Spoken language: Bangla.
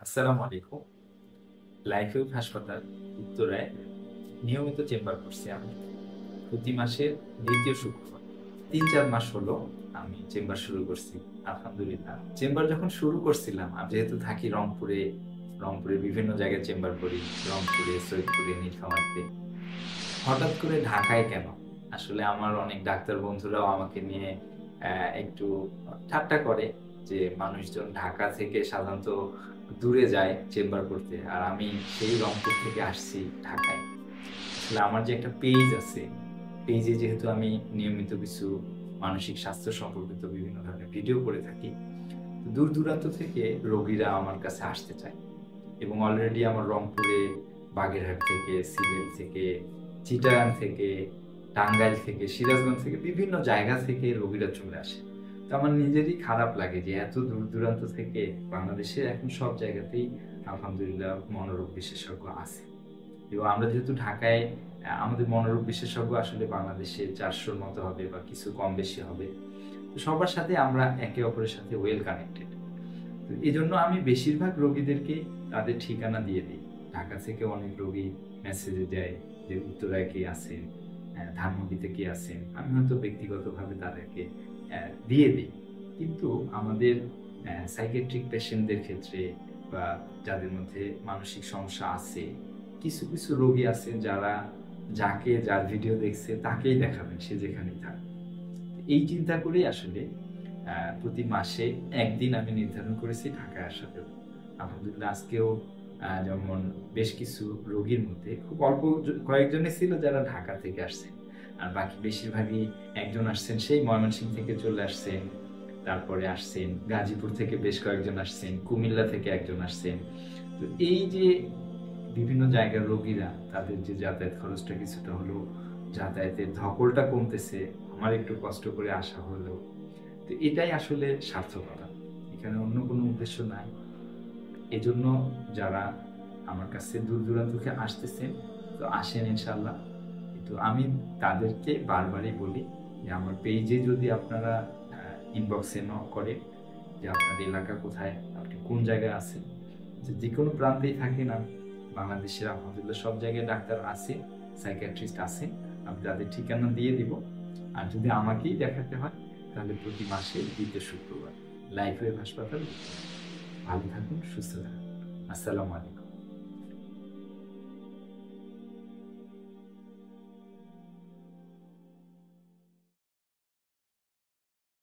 আসসালামু আলাইকুম। লাইফ ওয়েব হাসপাতাল উত্তরায় নিয়মিত চেম্বার করছি আমি প্রতি মাসের দ্বিতীয় শুক্রবার। ৩-৪ মাস হলো আমি চেম্বার শুরু করছি। আলহামদুলিল্লাহ। চেম্বার যখন শুরু করছিলাম, আমি যেহেতু থাকি রংপুরে, রংপুরে বিভিন্ন জায়গায় চেম্বার করি। রংপুরে, সৈয়দপুরে, নীলফামারীতে। হঠাৎ করে ঢাকায় কেন? আসলে আমার অনেক ডাক্তার বন্ধুরাও আমাকে নিয়ে একটু ঠাট্টা করে যে, মানুষজন ঢাকা থেকে সাধারণত দূরে যায় চেম্বার করতে। আর আমি সেই রংপুর থেকে আসছি ঢাকায়। আসলে আমার যে একটা পেইজ আছে, পেইজে যেহেতু আমি নিয়মিত কিছু মানসিক স্বাস্থ্য সম্পর্কিত বিভিন্ন ধরনের ভিডিও করে থাকি। দূর-দূরান্ত থেকে রোগীরা আমার কাছে আসতে চায়। এবং অলরেডি আমার রংপুরে, বাগেরহাট থেকে, সিলেট থেকে, চিটাগাং থেকে, টাঙ্গাইল থেকে, সিরাজগঞ্জ থেকে বিভিন্ন জায়গা থেকে রোগীরা চলে আসে। তো আমার নিজেরই খারাপ লাগে যে এত দূর-দূরান্ত থেকে বাংলাদেশের এখন সব জায়গাতেই আলহামদুলিল্লাহ মনোরোগ বিশেষজ্ঞ আছে। এবং আমরা যেহেতু ঢাকায় আমাদের মনোরোগ বিশেষজ্ঞ আসলে বাংলাদেশে ৪০০ র মতো হবে বা কিছু কম বেশি হবে। তো সবার সাথে আমরা একে অপরের সাথে ওয়েল কানেক্টেড। তো এজন্য আমি বেশিরভাগ রোগীদেরকে তাদের ঠিকানা দিয়ে দিই। ঢাকা থেকে অনেক রোগী মেসেজে দেয় যে উত্তরায় কে আছেন, ধানমন্ডিতে কে আছেন। আমি হয়তো ব্যক্তিগতভাবে তাদেরকে দিয়ে দিই। কিন্তু আমাদের সাইকিয়াট্রিক পেশেন্টদের ক্ষেত্রে বা যাদের মধ্যে মানসিক সমস্যা আছে, কিছু রোগী আছে যারা যার ভিডিও দেখছে তাকেই দেখাবেন সে যেখানেই থাক। এই চিন্তা করেই আসলে প্রতি মাসে একদিন আমি নির্ধারণ করেছি ঢাকায় আসার জন্য। আলহামদুলিল্লাহ আজকেও যেমন বেশ কিছু রোগীর মধ্যে খুব অল্প কয়েকজনই ছিল যারা ঢাকা থেকে আসছেন। আর বাকি বেশিরভাগই একজন আসছেন সেই ময়মনসিংহ থেকে চলে আসছেন। তারপরে আসছেন গাজীপুর থেকে বেশ কয়েকজন আসছেন, কুমিল্লা থেকে একজন আসছেন। তো এই যে বিভিন্ন জায়গার রোগীরা তাদের যে যাতায়াত খরচটা কিছুটা হলেও যাতায়াতের ধকলটা কমতেছে, আমার একটু কষ্ট করে আসা হলেও। তো এটাই আসলে সার্থকতা। এখানে অন্য কোনো উদ্দেশ্য নাই। এজন্য যারা আমার কাছে দূর-দূরান্ত থেকে আসতেছেন, তো আসেন ইনশাআল্লাহ। কিন্তু আমি তাদেরকে বারবারই বলি যে, আমার পেইজে যদি আপনারা ইনবক্সে নক করেন যে, আপনার এলাকা কোথায়, আপনি কোন জায়গায় আছেন। যেকোনো প্রান্তেই থাকেন বাংলাদেশের আলহামদুলিল্লাহ সব জায়গায় ডাক্তার আছে, সাইকিয়াট্রিস্ট আছেন। আমি তাদের ঠিকানা দিয়ে দিব। আর যদি আমাকেই দেখাতে হয়, তাহলে প্রতি মাসে ২য় শুক্রবার। লাইফ ওয়েব হাসপাতাল। ভালো থাকুন, সুস্থ থাকুন। আসসালামু আলাইকুম।